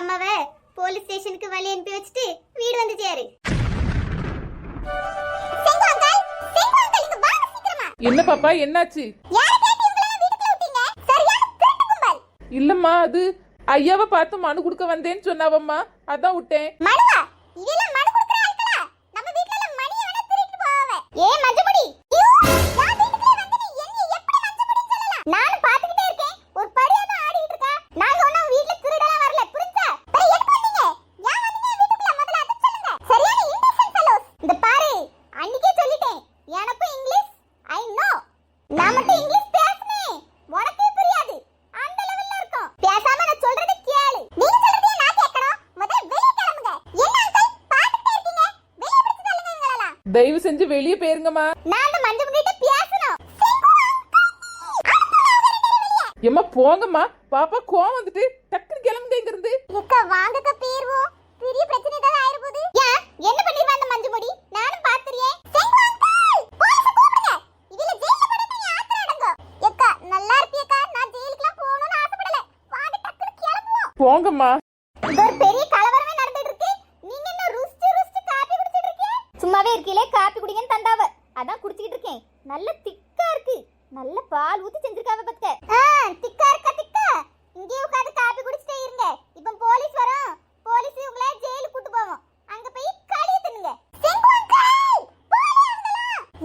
அம்மாவை போலீஸ் ஸ்டேஷனுக்கு வழி அனுப்பி வச்சுட்டு வீடு வந்து சேரு. என்ன பாப்பா என்னாச்சு? இல்லம்மா அது ஐயாவை பார்த்து மனு கொடுக்க வந்தேன்னு சொன்னாவம்மா, அதான் விட்டேன். தயவு செஞ்சு வெளியே போயிருங்கம்மா. எம்மா போங்கம்மா, பாப்பா கோவம் வந்துட்டு டக்குனு கிளம்புங்க இங்க இருந்து. வாங்கக்க பேர்வோம், பெரிய பிரச்சனை ஏதாவது ஆயிர போகுது. என்ன பண்ணிருவா அந்த மஞ்சு முடி? நானும் பாத்துறியே. போலீஸ் கூப்பிடுங்க. இதுல ஜெயில போடுங்க, ஆத்திர அடங்கும். ஏக்கா நல்லா இருப்பியக்கா, நான் ஜெயிலுக்குலாம் போகணும்னு ஆசைப்படல. வாங்க டக்குனு கிளம்புவோம். போங்கம்மா. இது ஒரு பெரிய கலவரமே நடந்துட்டு இருக்கு. நீங்க என்ன ருஸ்ட் காபி குடிச்சிட்டு இருக்கீங்க? சும்மாவே இருக்கீங்களே, காபி குடிங்கன்னு தந்தாவ, அதான் குடிச்சிட்டு இருக்கேன். நல்ல திக்கா இருக்கு, நல்ல பால் ஊத்தி செஞ்சிருக்காவ பத்த. திக்கா இருக்கா திக்கா? இங்கே உட்கார்ந்து காபி குடிச்சிட்டே இருங்க. இப்போ போலீஸ் வரும், போலீஸ் உங்களை ஜெயிலுக்கு கூட்டி போவோம். அங்க போய் களிய தின்னுங்க.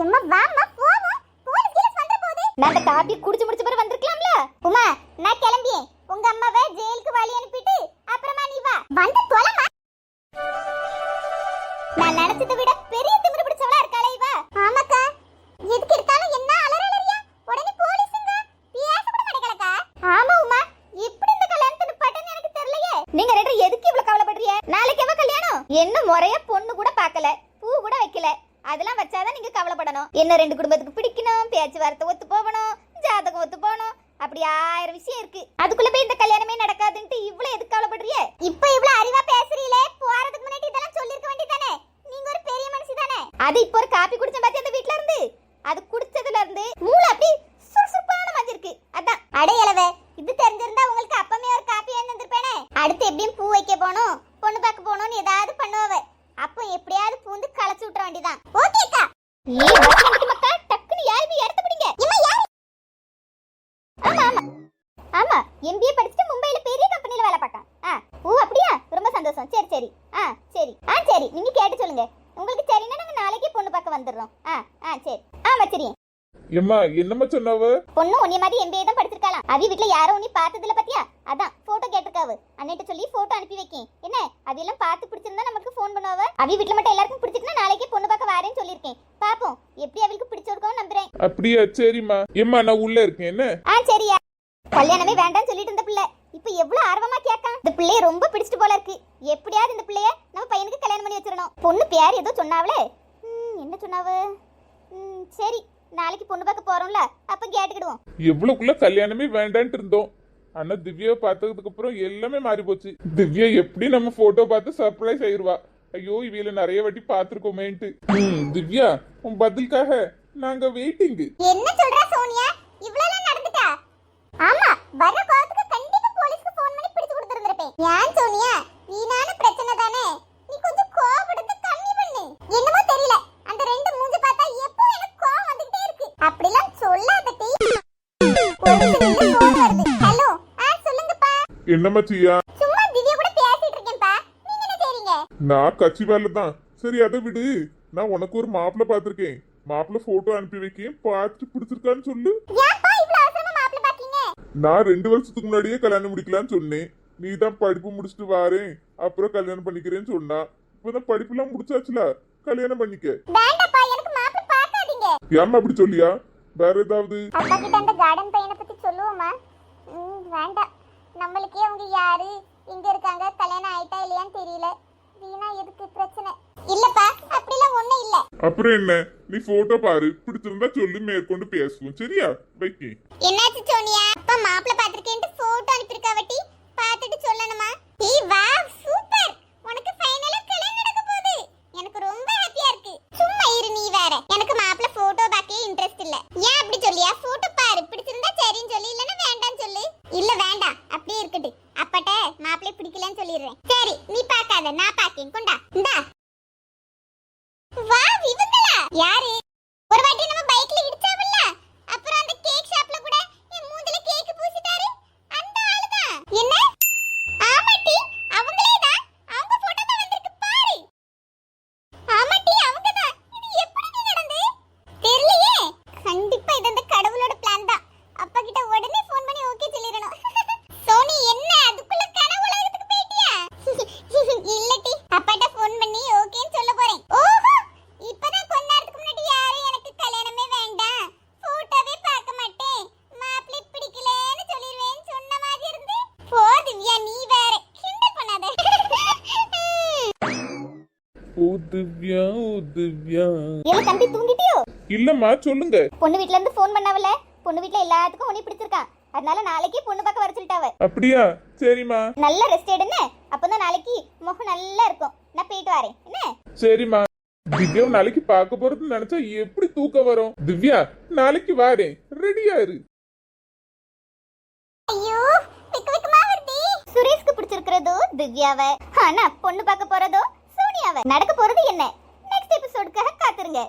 எம்மா வாம்மா போவோம், போலீஸ் கேஸ் வந்த போகுது. நான் அந்த காபி குடிச்சு முடிச்ச பிறகு வந்திருக்கலாம்ல. உமா நான் கிளம்பியேன், உங்க அம்மாவை ஜெயிலுக்கு வழி அனுப்பிட்டு அப்புறமா நீ வா. வந்து தொலைமா. நான் நினைச்சதை விட பெரிய திமிரு பிடிச்சவளா இருக்காளே இவ. ஆமாக்கா, எதுக்கு எடுத்தாலும் என்ன அலறலறியா? உடனே போலீஸ்ங்க பேச கூட மாட்டேங்கலக்கா. ஆமா உமா, எப்படி இந்த கல்யாணத்தை நிப்பாட்டன்னு எனக்கு தெரியலையே. நீங்க ரெண்டு எதுக்கு இவ்வளவு கவலைப்படுறீங்க? நாளைக்கு எவ கல்யாணம்? என்ன முறையா பொண்ணு கூட பார்க்கல, பூ கூட வைக்கல. அதெல்லாம் வச்சாதான் நீங்க கவலைப்படணும். என்ன ரெண்டு குடும்பத்துக்கு பிடிக்கணும், பேச்சு வார்த்தை ஒத்து போகணும், ஜாதகம் ஒத்து போகணும், அப்படி 1000 விஷயம் இருக்கு. அதுக்குள்ள போய் இந்த கல்யாணமே நடக்காதுன்ட்டு இவ்வளவு எதுக்கு கவலைப்படுறீங்க? இப்போ இவ்வளவு அறிவா பேசுறீங்களே, போறதுக்கு முன்னாடி இதெல்லாம் சொல்லிருக்க வேண்டியதானே? நீங்க ஒரு பெரிய மனுஷி தானே. அது இப்போ ஒரு காபி குடிச்ச பாத்தி அந்த வீட்ல இருந்து, அது குடிச்சதுல இருந்து மூளை அப்படி சுறுசுறுப்பான மாதிரி இருக்கு. அதான் அடையலவே. இது தெரிஞ்சிருந்தா உங்களுக்கு அப்பமே ஒரு காபி ஏன் தந்திருப்பேனே. அடுத்து எப்படியும் பூ வைக்க போணும், பொண்ணு பார்க்க போணும்னு ஏதாவது பண்ணுவவ. அப்போ எப்படியாவது பூந்து கலச்சு விட்டுற வேண்டியதான். ஓகேக்கா. ஏ பசங்க மக்கா, டக்குனு யாருமே எடுத்து பிடிங்க. இம்மா யாரு? ஆமா ஆமா ஆமா, எம்பிஏ படிச்சுட்டு மும்பைல பெரிய கம்பெனில வேலை பார்க்கறான். ஓ அப்படியா, ரொம்ப சந்தோஷம். சரி சரி சரி சரி, நீங்க கேட்டு சொல்லுங்க. உங்களுக்கு சரின்னா நாங்க நாளைக்கே பொண்ணு பார்க்க வந்துடுறோம். சரி வச்சிரேன். எம்மா என்னம்மா சொன்னாவ? பொண்ணு உன்னை மாதிரி எம்பிஏ தான் படிச்சிருக்கலாம். அவி வீட்ல யாரும் உன்னை பார்த்ததில்ல பத்தியா, அதான் போட்டோ கேட்டிருக்காவு. அன்னைட்ட சொல்லி போட்டோ அனுப்பி வைக்கேன். என்ன அதெல்லாம் பார்த்து பிடிச்சிருந்தா நமக்கு ஃபோன் பண்ணுவாவ. அவி வீட்ல மட்டும் எல்லாருக்கும் பிடிச்சிட்டுனா நாளைக்கே பொண்ணு பார்க்க வரேன்னு சொல்லிருக்கேன். பாப்போம் எப்படி அவளுக்கு பிடிச்சிருக்கோம் நம்புறேன். அப்படியே சரிம்மா. எம்மா நான் உள்ள இருக்கேன். என்ன சரியா? கல்யாணமே வேண்டாம்னு சொல்லிட்டு இருந்த பிள்ளை இப்ப எவ்வளவு ஆர்வமா கேட்கான். இந்த பிள்ளைய ரொம்ப பிடிச்சிட்டு போல இருக்கு. எப்படியாவது இந்த பிள்ளைய நம்ம பையனுக்கு கல்யாணம் பண்ணி வச்சிரணும். பொண்ணு பேர் ஏதோ சொன்னாவளே, என்ன சொன்னாவ? சரி நாளைக்கு பொண்ணு பார்க்க போறோம்ல, அப்ப கேட்டுக்கிடுவோம். எவ்வளவுக்குள்ள கல்யாணமே வேண்டான்ட்டு இருந்தோம். ஆனா திவ்யாவை பார்த்ததுக்கு அப்புறம் எல்லாமே மாறி போச்சு. திவ்யா எப்படி நம்ம போட்டோ பார்த்து சர்ப்ரைஸ் ஆயிருவா. ஐயோ இவையில நிறைய வாட்டி பாத்துருக்கோமேன்ட்டு. திவ்யா உன் பதிலுக்காக நாங்க வெயிட்டிங். என்ன சொல்றா சோனியா? இவ்வளவு நடந்துட்டா? ஆமா, வர கோவத்துக்கு கண்டிப்பா போலீஸ்க்கு ஃபோன் பண்ணி பிடிச்சு கொடுத்திருந்திருப்பேன். ஏன் சோனியா, வீணான பிரச்சனை தானே, நீ கொஞ்சம் கோவப்படுறது கம்மி பண்ணு. என்னமோ தெரியல, அந்த ரெண்டு மூஞ்சி பார்த்தா எப்போ எனக்கு கோவம் வந்துட்டே இருக்கு. அப்படிலாம் சொல்லாதடி. போலீஸ்ல ஃபோன் வருது. ஹலோ சொல்லுங்கப்பா. என்னம்மா சியா? சும்மா திவ்யா கூட பேசிட்டு இருக்கேன்ப்பா. நீங்க என்ன செய்றீங்க? நான் கட்சி வேலை தான். சரி அதை விடு. நான் உனக்கு ஒரு மாப்பிள்ளை பார்த்திருக்கேன். மாப்பிள்ளை போட்டோ அனுப்பி வைக்கேன், பார்த்துட்டு பிடிச்சிருக்கான்னு சொல்லு. ஏன்ப்பா இவ்வளவு அவசரமா மாப்பிள்ளை பாக்கீங்க? நான் 2 வருஷத்துக்கு முன்னாடியே கல்யாணம் முடிக்கலாம்னு சொன்னேன். நீ தான் படிப்பு முடிச்சுட்டு வாரேன் அப்புறம் கல்யாணம் பண்ணிக்கிறேன்னு சொன்னா. இப்பதான் படிப்புலாம் முடிச்சாச்சுல, கல்யாணம் பண்ணிக்க. வேண்டாப்பா, எனக்கு மாப்பிள்ளை பார்க்காதீங்க. ஏம்மா அப்படி சொல்லியா? வேற ஏதாவது? அப்பா கிட்ட அந்த கார்டன் பையனை பத்தி சொல்லுவோமா? வேண்டாம், நம்மளுக்கே அவங்க யாரு, எங்க இருக்காங்க, கல்யாணம் ஆயிட்டா இல்லையான்னு தெரியல. வீணா எதுக்கு பிரச்சனை? இல்லப்பா அப்படிலாம் ஒண்ணும் இல்ல. அப்புறம் என்ன, நீ போட்டோ பாரு, பிடிச்சிருந்தா சொல்லி மேற்கொண்டு பேசுவோம். சரியா? வைக்கே. என்னாச்சு சோனியா? அப்பா மாப்பிள்ளை பாத்திருக்கேன்ட்டு போட்டோ அனுப்பிருக்காவட்டி, பார்த்துட்டு சொல்லணுமா? ஏய் வா, சூப்பர், உனக்கு ஃபைனலா கல்யாணம் நடக்க போகுது. எனக்கு ரொம்ப ஹாப்பியா இருக்கு. சும்மா இரு நீ வேற. எனக்கு மாப்பிள்ளை போட்டோ பார்க்கவே இன்ட்ரெஸ்ட் இல்ல. ஏன் அப்படி சொல்லியா? போட்டோ பாரு, பிடிச்சிருந்தா சரின்னு சொல்லி, இல்லனா வேண்டாம்னு சொல்லு. இல்ல வேண்டாம், அப்படியே இருக்கட்டு. அப்பட்ட மாப்பிள்ளை பிடிக்கலன்னு சொல்லிடுறேன். ஓ திவ்யா ஓ திவ்யா. ஏல தம்பி தூங்கிட்டியோ? இல்லம்மா சொல்லுங்க. பொண்ணு வீட்ல இருந்து ஃபோன் பண்ணாவல. பொண்ணு வீட்ல எல்லாத்துக்கும் உன்னை பிடிச்சிருக்கான். அதனால நாளைக்கு பொண்ணு பார்க்க வர சொல்லிட்டாவ. அப்படியா? சரிம்மா. நல்ல ரெஸ்ட் எடுன்னு. அப்பதான் நாளைக்கு முகம் நல்லா இருக்கும். நான் போயிட்டு வரேன். என்ன? சரிம்மா. திவ்யா நாளைக்கு பார்க்க போறது நினைச்சா எப்படி தூக்கம் வரும்? திவ்யா நாளைக்கு வாரேன், ரெடியா இரு. ஐயோ வெக்கமா வருதே. சுரேஷ்க்கு பிடிச்சிருக்கிறதோ திவ்யாவை, ஆனா பொண்ணு பார்க்க போறதோ சோனியாவை. நடக்க போறது என்ன? நெக்ஸ்ட் எபிசோடுக்காக காத்துருங்க.